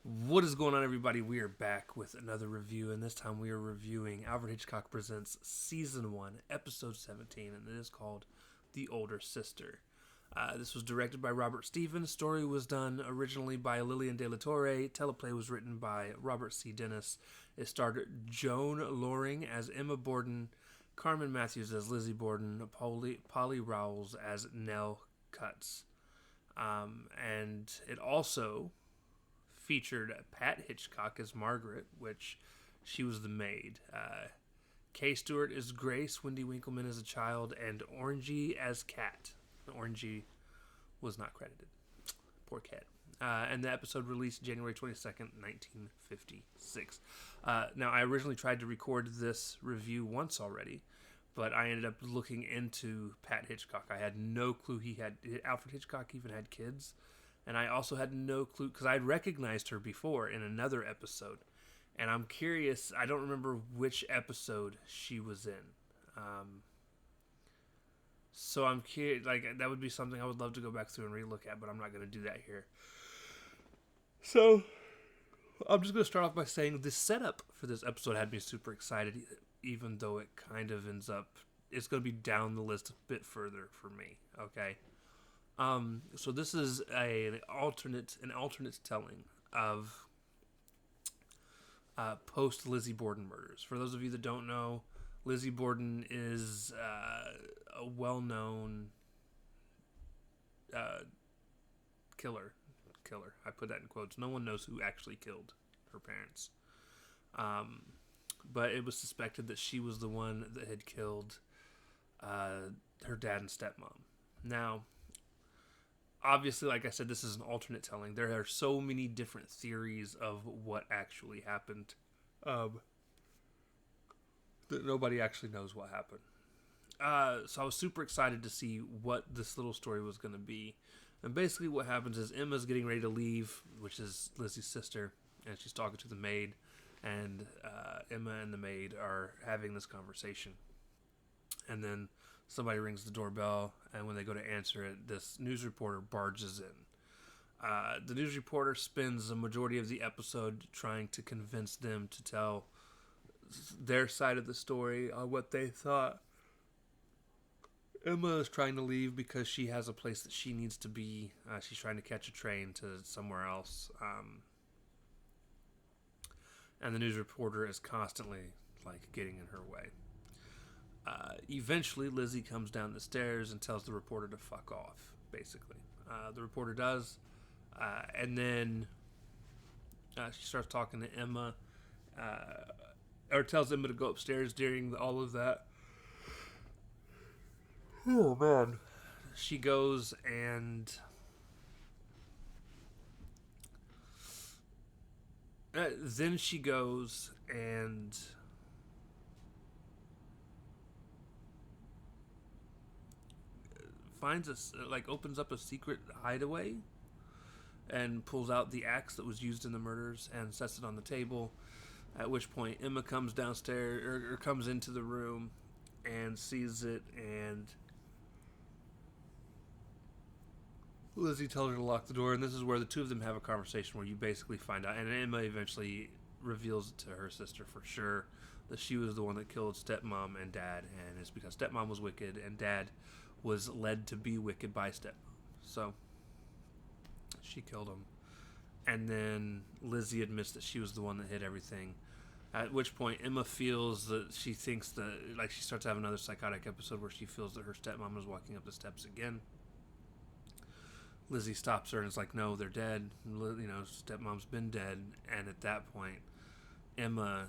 What is going on, everybody? We are back with another review, and this time we are reviewing Alfred Hitchcock Presents Season 1, Episode 17, and it is called The Older Sister. This was directed by Robert Stevens. Story was done originally by Lillian De La Torre. Teleplay was written by Robert C. Dennis. It starred Joan Loring as Emma Borden, Carmen Matthews as Lizzie Borden, Polly Rowles as Nell Cutts. And it also featured Pat Hitchcock as Margaret, which she was the maid. Kay Stewart as Grace, Wendy Winkleman as a child, and Orangey as Kat. Orangey was not credited. Poor Kat. And the episode released January 22nd, 1956. Now, I originally tried to record this review once already, but I ended up looking into Pat Hitchcock. I had no clue Alfred Hitchcock even had kids. And I also had no clue, because I'd recognized her before in another episode. And I'm curious, I don't remember which episode she was in. So I'm curious, that would be something I would love to go back through and relook at, but I'm not going to do that here. So, I'm just going to start off by saying the setup for this episode had me super excited, even though it kind of ends up, it's going to be down the list a bit further for me, okay? So this is an alternate telling of post Lizzie Borden murders. For those of you that don't know, Lizzie Borden is a well-known killer. I put that in quotes. No one knows who actually killed her parents, but it was suspected that she was the one that had killed her dad and stepmom. Now, obviously, like I said, this is an alternate telling. There are so many different theories of what actually happened that nobody actually knows what happened. So I was super excited to see what this little story was going to be. And basically what happens is Emma's getting ready to leave, which is Lizzie's sister, and she's talking to the maid. And Emma and the maid are having this conversation. And then somebody rings the doorbell, and when they go to answer it, this news reporter barges in. The news reporter spends the majority of the episode trying to convince them to tell their side of the story on what they thought. Emma is trying to leave because she has a place that she needs to be. She's trying to catch a train to somewhere else. And the news reporter is constantly getting in her way. Eventually, Lizzie comes down the stairs and tells the reporter to fuck off, basically. The reporter does, and then she starts talking to Emma, or tells Emma to go upstairs during all of that. Oh, man. She goes and then she goes and opens up a secret hideaway and pulls out the axe that was used in the murders and sets it on the table. At which point Emma comes downstairs or comes into the room and sees it, and Lizzie tells her to lock the door, and this is where the two of them have a conversation where you basically find out, and Emma eventually reveals it to her sister for sure, that she was the one that killed stepmom and dad, and it's because stepmom was wicked and dad was led to be wicked by stepmom. So she killed him. And then Lizzie admits that she was the one that hid everything. At which point Emma feels that she thinks that, she starts to have another psychotic episode where she feels that her stepmom is walking up the steps again. Lizzie stops her and is like, no, they're dead. Stepmom's been dead. And at that point, Emma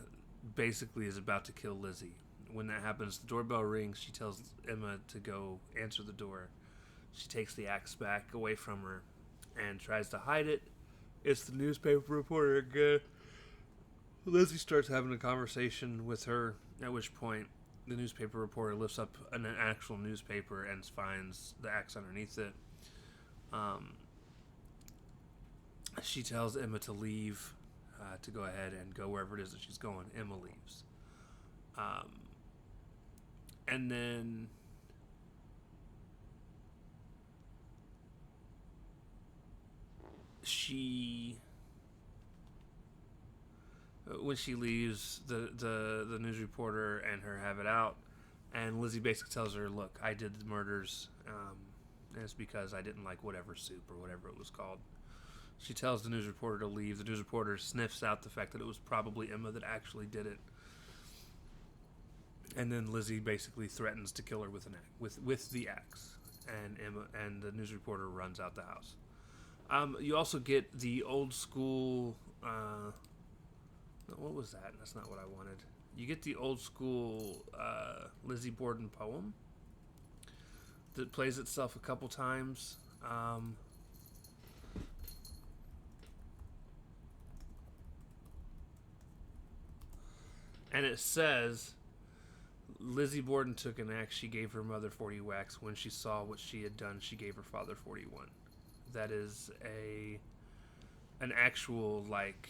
basically is about to kill Lizzie. When that happens, the doorbell rings. She tells Emma to go answer the door. She takes the axe back away from her and tries to hide it. It's the newspaper reporter again. Lizzie starts having a conversation with her, at which point the newspaper reporter lifts up an actual newspaper and finds the axe underneath it. She tells Emma to leave, to go ahead and go wherever it is that she's going. Emma leaves. And then she when she leaves, the news reporter and her have it out, and Lizzie basically tells her, "Look, I did the murders, and it's because I didn't like whatever soup or whatever it was called." She tells the news reporter to leave. The news reporter sniffs out the fact that it was probably Emma that actually did it, and then Lizzie basically threatens to kill her with the axe, and the news reporter runs out the house. You also get the old school. What was that? That's not what I wanted. You get the old school Lizzie Borden poem that plays itself a couple times. And it says, Lizzie Borden took an axe. She gave her mother 40 whacks. When she saw what she had done, she gave her father 41. That is an actual, like,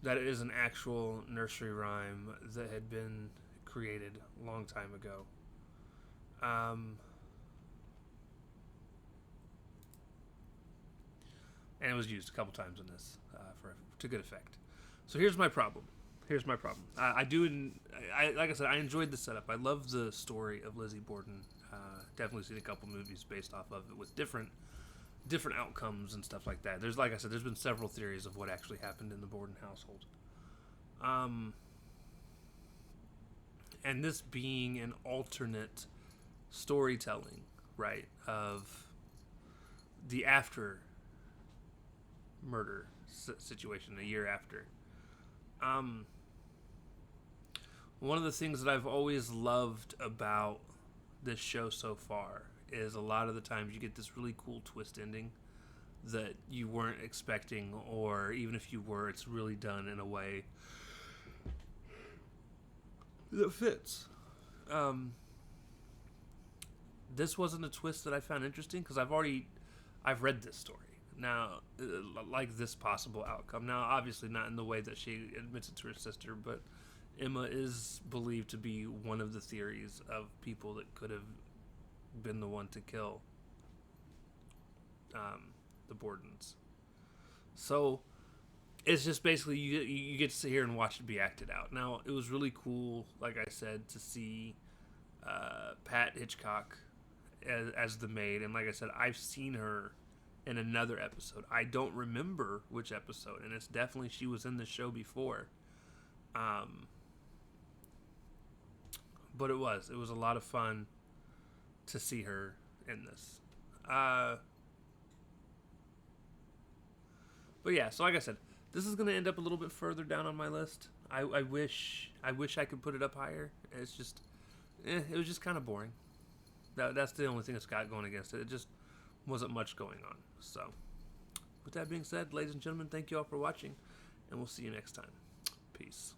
that is an actual nursery rhyme that had been created a long time ago. And it was used a couple times in this to good effect. So here's my problem. Like I said, I enjoyed the setup. I love the story of Lizzie Borden. Definitely seen a couple movies based off of it with different outcomes and stuff like that. Like I said, there's been several theories of what actually happened in the Borden household. And this being an alternate storytelling, right, of the after murder situation a year after. One of the things that I've always loved about this show so far is a lot of the times you get this really cool twist ending that you weren't expecting, or even if you were, it's really done in a way that fits. This wasn't a twist that I found interesting because I've read this story. Now, like this possible outcome. Now, obviously not in the way that she admits it to her sister, but Emma is believed to be one of the theories of people that could have been the one to kill the Bordens. So, it's just basically you get to sit here and watch it be acted out. Now, it was really cool, like I said, to see Pat Hitchcock as the maid. And like I said, I've seen her in another episode. I don't remember which episode, and it's definitely she was in the show before. But it was a lot of fun to see her in this. But yeah, so like I said, this is going to end up a little bit further down on my list. I wish I could put it up higher. It's just, it was just kind of boring. That's the only thing it's got going against it. It just wasn't much going on. So, with that being said, ladies and gentlemen, thank you all for watching, and we'll see you next time. Peace.